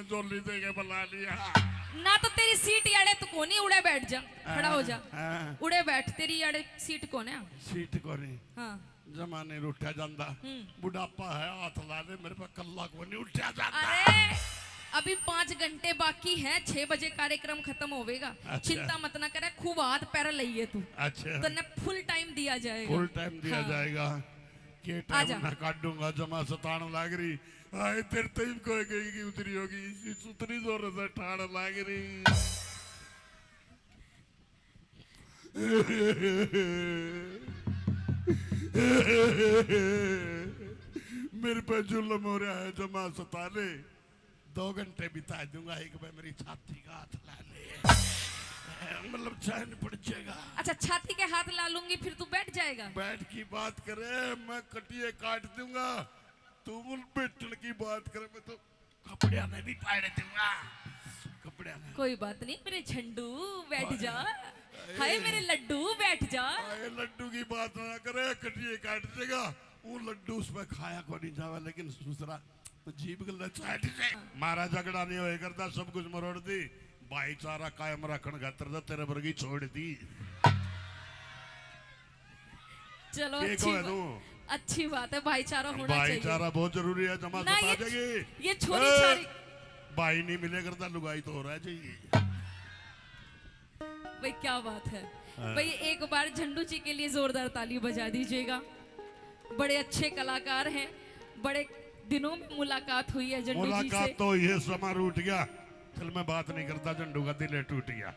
जोली दे के बुला लिया। ना तो तेरी सीट याड़े तो कोनी, उड़े बैठ जा, खड़ा हो जा, उड़े बैठ, तेरी याड़े सीट कौन है? सीट कोनी। हाँ जमाने उठा जाता, बुढ़ापा है, हाथ ला दे मेरे पे, कल्ला को नहीं उठा जाता। अरे अभी 5 घंटे बाकी है, 6 बजे कार्यक्रम खत्म होवेगा। अच्छा। चिंता मत ना करे, खूब हाथ पैर लइए तू। अच्छा, तन्ने फुल टाइम दिया जाएगा। फुल टाइम दिया हाँ। जाएगा। के टाइम ना काटूंगा, जमा सतान लाग रही। आए तेरे टाइम कोई गई की उतरी होगी, उतनी जोर से ठाड़ लाग रही। मेरे पे जुल्म हो रहा है, जमा सताने 2 घंटे बिता दूंगा, एक बार मेरी छाती का हाथ ला ले, मतलब चैन पड़ जाएगा। अच्छा, छाती के हाथ ला लूंगी फिर तू बैठ जाएगा? बैठ की बात करे, मैं कटिए काट दूंगा। तू बैठने की बात करे, मैं तो कपड़े में भी फाड़ दूंगा, कपड़े में। कोई बात नहीं मेरे झंडू, बैठ जा। हाय मेरे लड्डू, बैठ जा। लड्डू की बात ना करे, कटिए काट देगा। वो लड्डू उसमें खाया को नहीं जावा, लेकिन दूसरा जीभ गल चाट से मारा झगड़ा नहीं होए करता, सब कुछ मरोड़ दी। भाईचारा कायम रखन खातर तो तेरे वर्गी छोड़ दी। चलो अच्छी बात है, भाईचारा होना चाहिए। भाईचारा बहुत जरूरी है, जमा सता जाएगी। ये छोरी छारी भाई नहीं मिले करता, लुगाई तो हो रहा चाहिए। भाई क्या बात है भाई, एक बार झंडू जी के लिए जोरदार ताली बजा दीजिएगा। बड़े अच्छे कलाकार हैं, बड़े दिनों में मुलाकात हुई है झंडू जी से। मुलाकात तो ये समा रूठ गया, दिल में बात नहीं करता, झंडू का दिल टूट गया।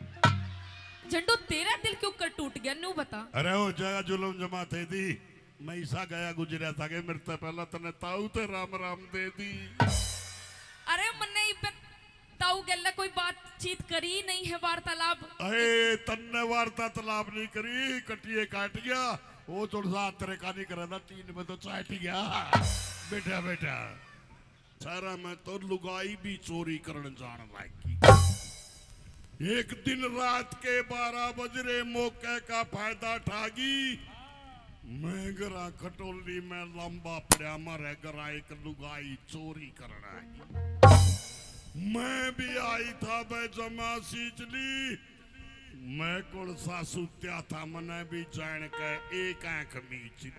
झंडू तेरा दिल क्यों कर टूट गया, न्यू बता। अरे हो जाएगा, जुलम जमा थे दी, मैं ईसा गया गुजरा था के मरते पहला तने ताऊ ते राम राम दे दी। अरे मन्ने ताऊ गल्ला कोई बातचीत करी नहीं है, वार्तालाप? अरे तन्ने वार्तालाप नहीं करी, कटिए काट गया। वो थोड़ा तेरे का नहीं करा था, 3 में तो चाट गया। बेटा बेटा सारा मैं तो लुगाई भी चोरी करने जान लागी। एक दिन रात के 12 बजे मौके का फायदा ठागी, मैं गरा खटोली में लंबा पड़ा, मारे गरा एक लुगाई चोरी करना आई। मैं भी आई था बे जमा सीचली, मैं कौन सा सुत्या था, मने भी जान के एक आंख मीच ली।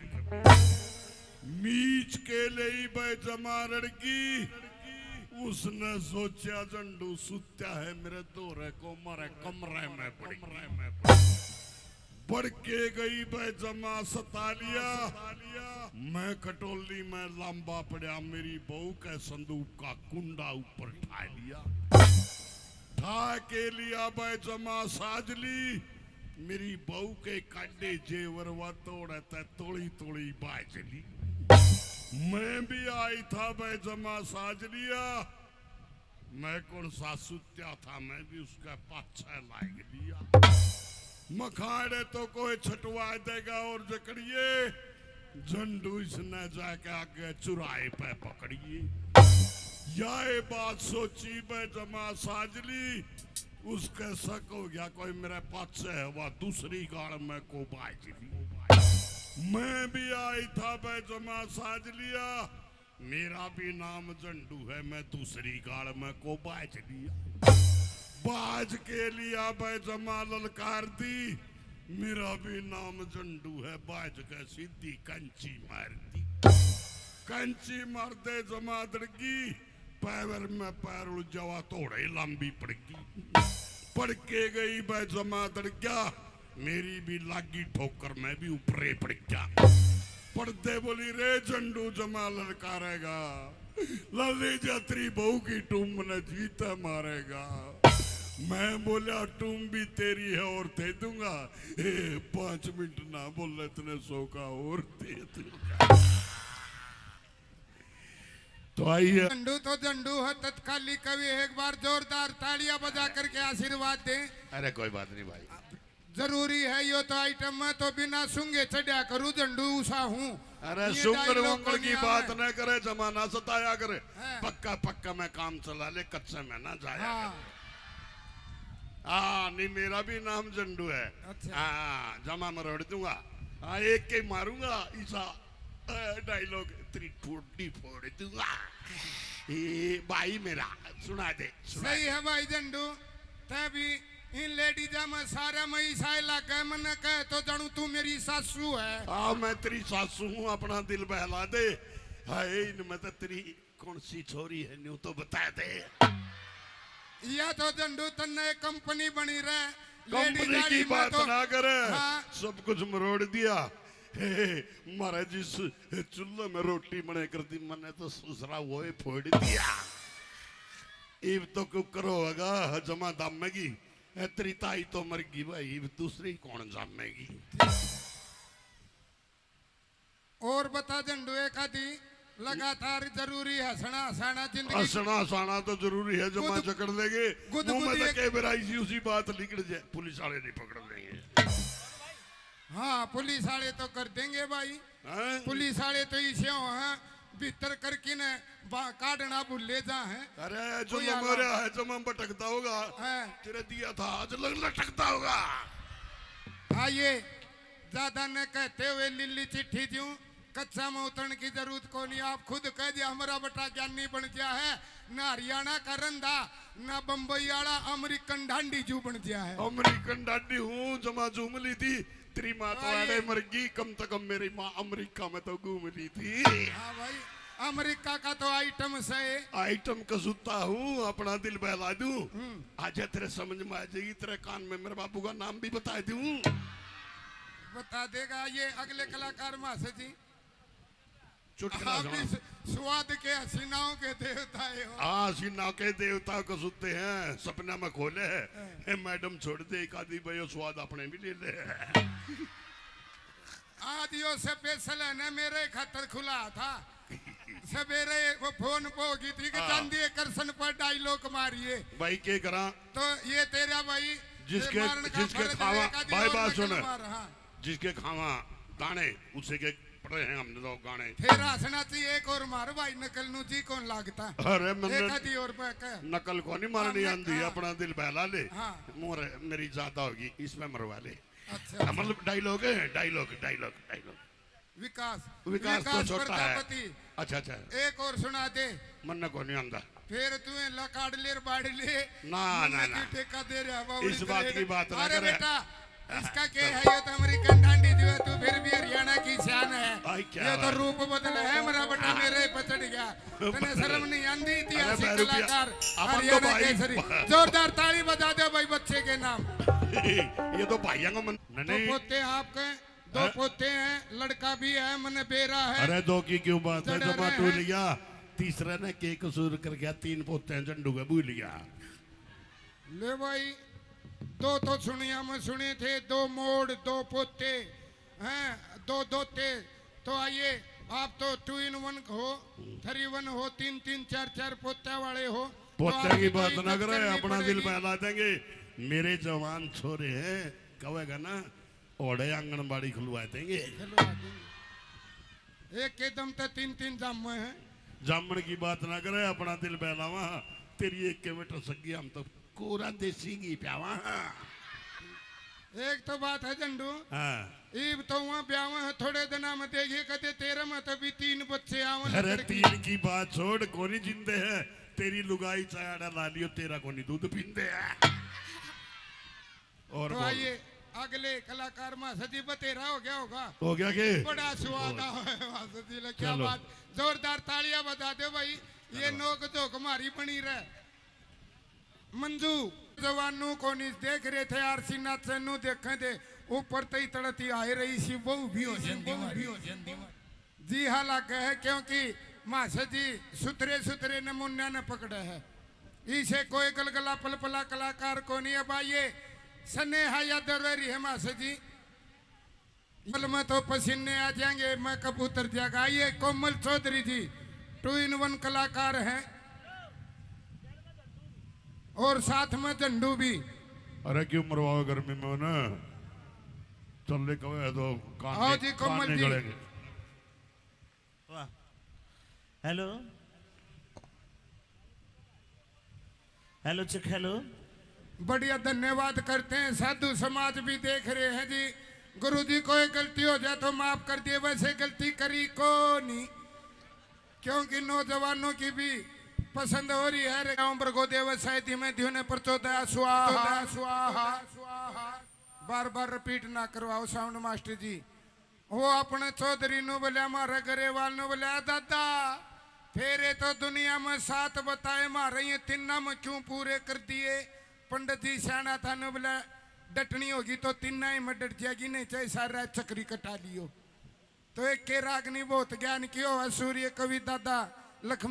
मीच के लिए बे जमा लड़की, उसने सोचा झंडू सुत्या है मेरे दोरे को, मारे कमरे में बढ़ के गई बे जमा सता लिया। मैं कटोली में लंबा पड़ा, मेरी बहू के संदूक का कुंडा ऊपर ठा लिया। ठा के लिया बे जमा साजली, मेरी बहू के कांडे जेवर व तोड़े ते तोड़ी तोड़ी बाजली। मैं भी आई था बे जमा साज लिया, मैं कौन सा सुत्या था, मैं भी उसका पाछा लाग लिया। मखाड़े तो कोई छटवा देगा और जकड़िए, झंडू इसने जाके आगे चुराए पे पकड़िए। यह बात सोची बे जमा साजली, उसके शक हो गया कोई मेरे पास है, वह दूसरी गाड़ में को बाज ली। मैं भी आई था बे जमा साज लिया, मेरा भी नाम झंडू है, मैं दूसरी गाड़ में को बाज लिया। बाज के लिया बे जमा ललकार दी, मेरा भी नाम झंडू है, बाज के सीधी कंची मार दी। कंची मार दे जमा दड़गी, पैर में पैर उड़ जावा, थोड़े लंबी पड़गी। पड़ के गई बे जमा दड़ गया, मेरी भी लागी ठोकर, मैं भी ऊपरे पड़ गया। पड़ते बोली रे झंडू जमा ललकारेगा, लली जात्री बहू की टूम ने जीता मारेगा। मैं बोला टूम भी तेरी है और दे दूंगा, 5 मिनट ना बोले इतने 100 का और दे दूंगा। तो आइए, झंडू तो झंडू है, तत्काली कवि एक बार जोरदार तालियां बजा करके आशीर्वाद दें। अरे कोई बात नहीं भाई, जरूरी है यो तो आइटम में तो बिना सुंगे चढ़ा करूं, झंडू उषा हूँ। अरे सुंगड़ वंगड़ की बात न करे, जमाना सताया करे। पक्का पक्का मैं काम चला ले, कच्चे में ना जाया करे। नहीं मेरा भी नाम झंडू है। अच्छा। जमा मरोड़ दूंगा, एक के मारूंगा ईसा डायलॉग, तेरी ठोड़ी फोड़ दूंगा। ये भाई मेरा सुना दे सही है भाई झंडू तभी इन लेडीजा में सारा में ईसा इलाका मन कहे तो जानू तू मेरी सासू है। हाँ मैं तेरी सासू हूँ अपना दिल बहला दे। हाय इनमें तो तेरी कौन सी छोरी है न्यू तो बता दे। या तो झंडू तन्ने एक कंपनी बनी रहे कंपनी की बात तो, ना करे। हाँ। सब कुछ मरोड़ दिया। मारा जिस चूल्हे में रोटी बने कर दी मैंने तो ससुरा वो फोड़ दिया। इब तो क्यों करो होगा जमा दामेगी तेरी ताई तो मर गई भाई इब दूसरी कौन जामेगी। और बता झंडू एक आदि लगातार जरूरी हंसना हंसाना जिंदगी हंसना हंसाना तो जरूरी है जमा चकड़ देंगे मुंह में तो बेराई उसी बात निकल जाए पुलिस वाले नहीं पकड़ देंगे। हाँ पुलिस वाले तो कर देंगे भाई। पुलिस वाले तो इसे हैं भीतर करके न काटना भूले जा है। अरे जो मरा है जो हम भटकता होगा तेरे दिया था आज लटकता होगा। आइए ज्यादा न कहते हुए लिल्ली चिट्ठी दूं कच्चा में उतरने की जरूरत को नहीं। आप खुद कह दिया हमारा बेटा ज्ञानी बन गया है ना हरियाणा का रंधा ना बम्बई वाला अमेरिकन डांडी जू बन गया है। अमेरिकन डांडी हूँ जमा झूम ली थी तेरी माँ तो आड़े मर गई कम से कम मेरी माँ अमेरिका में तो घूम ली थी। हाँ भाई अमेरिका का तो आइटम से आइटम का सुता हूँ अपना दिल बहला दूं। आज तेरे समझ में आ जाएगी तेरे कान में मेरे बाबू का नाम भी बता दूं। बता देगा ये अगले कलाकार मासे जी चुटकुला स्वाद के हसीनाओं के देवता है। हाँ हसीनाओं के देवता को सुनते हैं सपना में खोले है मैडम छोड़ दे एक आदि भाई स्वाद अपने भी ले ले। आज यो स्पेशल है ना मेरे खातर खुला था सवेरे वो फोन पे होगी थी कि चांदी करसन पर डायलॉग मारिए भाई के करा तो ये तेरा भाई जिसके खावा भाई बात सुन जिसके खावा दाने उसे के पड़े हैं हमने तो गाने फिर हंसना चाहिए एक और मार भाई नकल नु जी कौन लागता। अरे मैंने और नकल को नहीं मारनी आंधी अपना दिल बहला ले। हाँ। मेरी ज्यादा होगी इसमें मरवा ले। अच्छा मतलब डायलॉग है डायलॉग डायलॉग डायलॉग विकास तो छोटा है। अच्छा अच्छा एक और सुना दे मन को नहीं आंदा फिर तू लकाड़ ले बाड़ ले ना ना ना टेका दे रहा इस बात की बात ना अरे करे। बेटा इसका क्या है ये तो अमेरिकन डांडी जो है तू फिर भी हरियाणा की शान है। ये तो रूप बदल है मेरा बेटा मेरे पे चढ़ गया तने शर्म नहीं आंदी ऐतिहासिक कलाकार हरियाणा केसरी जोरदार ताली बजा दे भाई बच्चे के नाम। ये तो भाइयों का मन दो पोते आपके दो पोते हैं लड़का भी है मन बेरा है। अरे दो की क्यों बात है जमा टूट गया तीसरा ने के कसूर कर गया तीन पोते हैं झंडू का भूल गया। ले भाई दो तो सुनिया में सुने थे दो मोड़ दो पोते हैं दो दोते तो आइए आप तो 2 in 1 हो 3 in 1 हो 3 3 4 4 पोते वाले हो। पोते की बात ना करे अपना दिल बहला देंगे। मेरे जवान छोरे हैं कहेगा ना ओढ़े आंगनबाड़ी खुलवा देंगे। एक एकदम तो 3 3 जामुन है जामन की बात ना करे अपना दिल बहलावा तेरी एक के बेटा सगी हम तो कोरा देसी घी प्यावा। एक तो बात है झंडू इब तो वहाँ ब्याह है थोड़े दिन में देखिए कहते तेरे में तभी 3 बच्चे आवन। अरे 3 की बात छोड़ कोनी जिंदे है तेरी लुगाई चाया ला लियो तेरा कोनी दूध पींदे है। और तो आइए अगले कलाकार मासदी बतेरा हो गया होगा हो गया के बड़ा स्वाद है मासदी ले क्या बात जोरदार तालियां बजा दो भाई ये नोक झोंक मारी बनी रहे। मंजू जवानों को नहीं देख रहे थे आरसी नाथ से नु देखे थे ऊपर तई तड़ती आए रही सी बहु भी हो जंदी जी हाँ लग है क्योंकि मासा जी सुथरे सुथरे नमूने न पकड़े है इसे कोई गलगला पलपला कलाकार को नहीं। अब आइए स्नेहा या दरवेरी है मासा जी बल में तो पसीने आ जाएंगे मैं कबूतर जाएगा। आइए कोमल चौधरी जी 2 in 1 कलाकार हैं और साथ में झंडू भी। अरे क्यों मरवाओ गर्मी में ना चल कहे तो आओ जी कोमल जी। हेलो हेलो चिक हेलो बढ़िया धन्यवाद करते हैं साधु समाज भी देख रहे हैं जी। गुरु जी कोई गलती हो जाए तो माफ कर दिए वैसे गलती करी को नहीं क्योंकि नौजवानों की भी पसंद हो रही है ओम भर्गो देवसाय धीमे ध्युने प्रचोदया स्वाहा स्वाहा स्वाहा। बार बार रिपीट ना करवाओ साउंड मास्टर जी। वो अपने चौधरी नु बोलिया मारे गरेवाल नु बोलिया दादा फेरे तो दुनिया में 7 बताए मारे ये 3 में क्यों पूरे कर दिए। पंडित जी सियाना था नु बोला डटनी होगी तो 3 ही में डट जाएगी नहीं चाहे सारा चक्री कटा लियो। तो एक के रागनी बहुत ज्ञान कियो है सूर्य कवि दादा लक्ष्मी